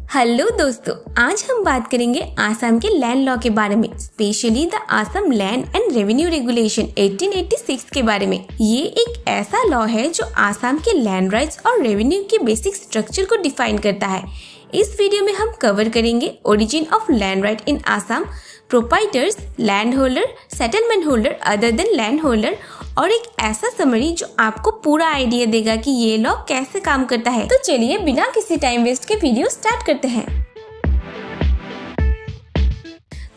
Hello दोस्तों, आज हम बात करेंगे आसाम के लैंड लॉ के बारे में, specially the Assam land and revenue regulation 1886 के बारे में। ये एक ऐसा लॉ है जो आसाम के लैंड राइट्स और रेवेन्यू के बेसिक स्ट्रक्चर को डिफाइन करता है। इस वीडियो में हम कवर करेंगे origin of land right in Assam, proprietors, land holder, settlement holder other than land holder और एक ऐसा समरी जो आपको पूरा आइडिया देगा कि ये लॉ कैसे काम करता है। तो चलिए बिना किसी टाइम वेस्ट के वीडियो स्टार्ट करते हैं।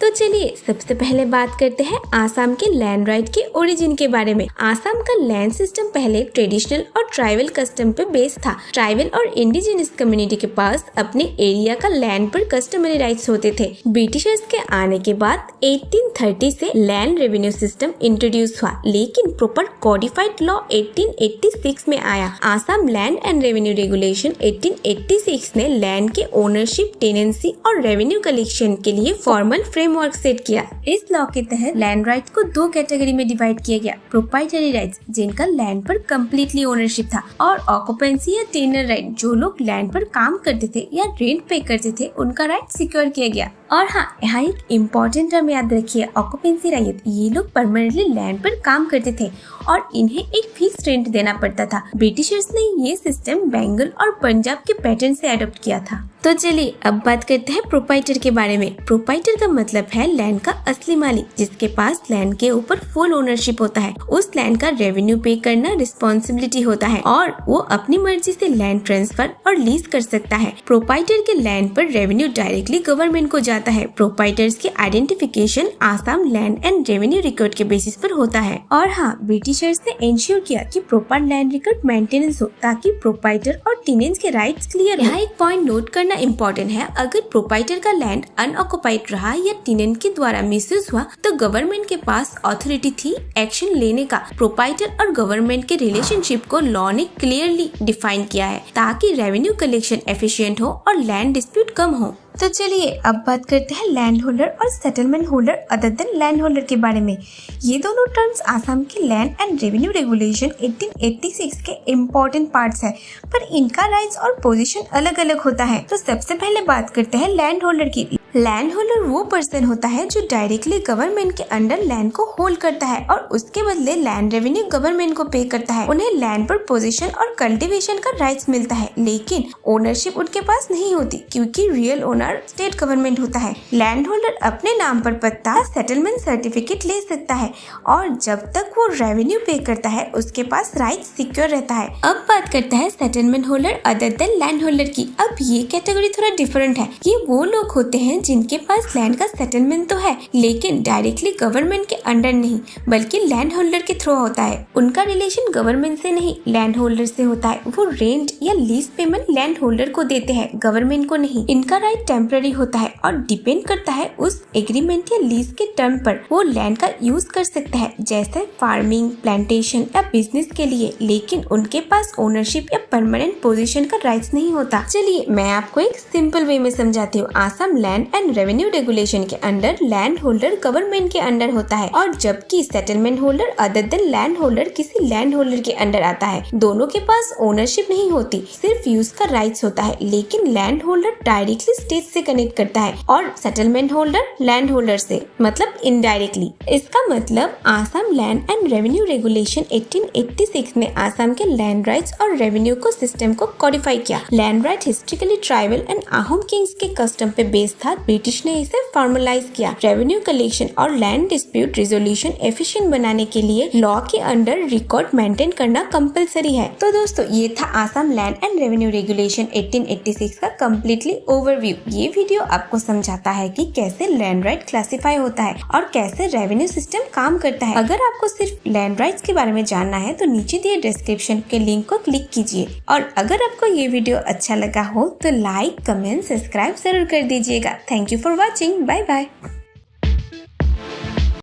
तो चलिए सबसे पहले बात करते हैं आसाम के लैंड राइट के ओरिजिन के बारे में। आसाम का लैंड सिस्टम पहले ट्रेडिशनल और ट्राइबल कस्टम पे बेस्ड था। ट्राइबल और इंडिजिनस कम्युनिटी के पास अपने एरिया का लैंड पर कस्टमरी राइट्स होते थे। ब्रिटिशर्स के आने के बाद 1830 से लैंड रेवेन्यू सिस्टम इंट्रोड्यूस हुआ, लेकिन प्रॉपर कॉडिफाइड लॉ 1886 में आया। Assam land and revenue regulation 1886 ने लैंड के ओनरशिप, टेनेंसी और रेवेन्यू कलेक्शन के लिए फॉर्मल फ्रेमवर्क सेट किया। इस लॉ के तहत लैंड राइट को दो कैटेगरी में डिवाइड किया गया। प्रोप्राइटरी राइट्स, जिनका लैंड पर कम्प्लीटली ओनरशिप था, और ऑक्यूपेंसी या टेनर राइट, जो लोग लैंड पर काम करते थे या रेंट पे करते थे, उनका राइट सिक्योर किया गया। और हाँ, यहाँ एक इम्पोर्टेंट टर्म याद रखिए, ऑक्यूपेंसी राइट। ये लोग परमानेंटली लैंड पर काम करते थे और इन्हें एक फिक्स रेंट देना पड़ता था। ब्रिटिशर्स ने ये सिस्टम बंगाल और पंजाब के पैटर्न से अडॉप्ट किया था। तो चलिए अब बात करते हैं प्रोप्राइटर के बारे में। प्रोप्राइटर का मतलब है लैंड का असली मालिक, जिसके पास लैंड के ऊपर फुल ओनरशिप होता है। उस लैंड का रेवेन्यू पे करना रिस्पॉन्सिबिलिटी होता है और वो अपनी मर्जी से लैंड ट्रांसफर और लीज कर सकता है। प्रोप्राइटर के लैंड पर रेवेन्यू डायरेक्टली गवर्नमेंट को जाता है। प्रोप्राइटर्स की identification Assam land and revenue record के बेसिस पर होता है। और हाँ, ब्रिटिशर्स ने इंश्योर किया कि प्रॉपर लैंड रिकॉर्ड मेंटेनेंस हो, ताकि प्रोप्राइटर और टेनेंट्स के राइट्स क्लियर। यहाँ एक पॉइंट नोट करना इम्पोर्टेंट है, अगर प्रोप्राइटर का लैंड अनऑक्युपाइड रहा या टेनेंट के द्वारा मिसयूज हुआ तो गवर्नमेंट के पास अथॉरिटी थी एक्शन लेने का। प्रोप्राइटर और गवर्नमेंट के रिलेशनशिप को लॉ ने क्लियरली डिफाइन किया है, ताकि रेवेन्यू कलेक्शन एफिशिएंट हो और लैंड डिस्प्यूट कम हो। तो चलिए अब बात करते हैं लैंड होल्डर और settlement holder other than land holder के बारे में। ये दोनों टर्म्स आसाम के लैंड एंड रेवेन्यू रेगुलेशन 1886 के इम्पोर्टेंट पार्ट्स है, पर इनका राइट्स और पोजीशन अलग अलग होता है। तो सबसे पहले बात करते हैं लैंड होल्डर की। लैंड होल्डर वो पर्सन होता है जो डायरेक्टली गवर्नमेंट के अंडर लैंड को होल्ड करता है और उसके बदले लैंड रेवेन्यू गवर्नमेंट को पे करता है। उन्हें लैंड पर पोजीशन और कल्टीवेशन का राइट्स मिलता है, लेकिन ओनरशिप उनके पास नहीं होती, क्योंकि रियल ओनर स्टेट गवर्नमेंट होता है। लैंड होल्डर अपने नाम पर पत्ता, सेटलमेंट सर्टिफिकेट ले सकता है और जब तक वो रेवेन्यू पे करता है उसके पास राइट सिक्योर रहता है। अब बात करते हैं settlement holder other than land holder की। अब ये कैटेगरी थोड़ा डिफरेंट है। ये वो लोग होते हैं जिनके पास लैंड का सेटलमेंट तो है, लेकिन डायरेक्टली गवर्नमेंट के अंडर नहीं, बल्कि लैंड होल्डर के थ्रू होता है। उनका रिलेशन गवर्नमेंट से नहीं, लैंड होल्डर से होता है। वो रेंट या लीज पेमेंट लैंड होल्डर को देते हैं, गवर्नमेंट को नहीं। इनका राइट टेम्पररी होता है और डिपेंड करता है उस एग्रीमेंट या लीज के टर्म पर। वो लैंड का यूज कर सकता है, जैसे फार्मिंग, प्लांटेशन या बिजनेस के लिए, लेकिन उनके पास ओनरशिप या परमानेंट पोजीशन का राइट्स नहीं होता। चलिए मैं आपको एक सिंपल वे में समझाती हूँ। Assam land and revenue regulation के अंडर लैंड होल्डर गवर्नमेंट के अंडर होता है, और जबकि settlement holder other than land holder किसी लैंड होल्डर के अंडर आता है। दोनों के पास ओनरशिप नहीं होती, सिर्फ यूज का राइट्स होता है, लेकिन लैंड होल्डर डायरेक्टली स्टेट से कनेक्ट करता है और सेटलमेंट होल्डर लैंड होल्डर से, मतलब इनडायरेक्टली। इसका मतलब Assam land and revenue regulation 1886 में आसाम के लैंड राइट्स और रेवेन्यू को सिस्टम को कॉडिफाई किया। लैंड राइट हिस्ट्रिकली ट्राइबल एंड आहम किंग्स के कस्टम पे बेस्ड था। ब्रिटिश ने इसे फॉर्मलाइज किया। रेवेन्यू कलेक्शन और लैंड डिस्प्यूट रिजोल्यूशन एफिशिएंट बनाने के लिए लॉ के अंडर रिकॉर्ड मेंटेन करना कंपलसरी है। तो दोस्तों, ये था Assam land and revenue regulation 1886 का कम्प्लीटली ओवरव्यू। ये वीडियो आपको समझाता है कि कैसे लैंड राइट क्लासिफाई होता है और कैसे रेवेन्यू सिस्टम काम करता है। अगर आपको सिर्फ लैंड राइट्स के बारे में जानना है तो नीचे दिए डिस्क्रिप्शन के लिंक को क्लिक कीजिए, और अगर आपको ये वीडियो अच्छा लगा हो तो लाइक, कमेंट, सब्सक्राइब जरूर कर दीजिएगा। Thank you for watching. Bye bye.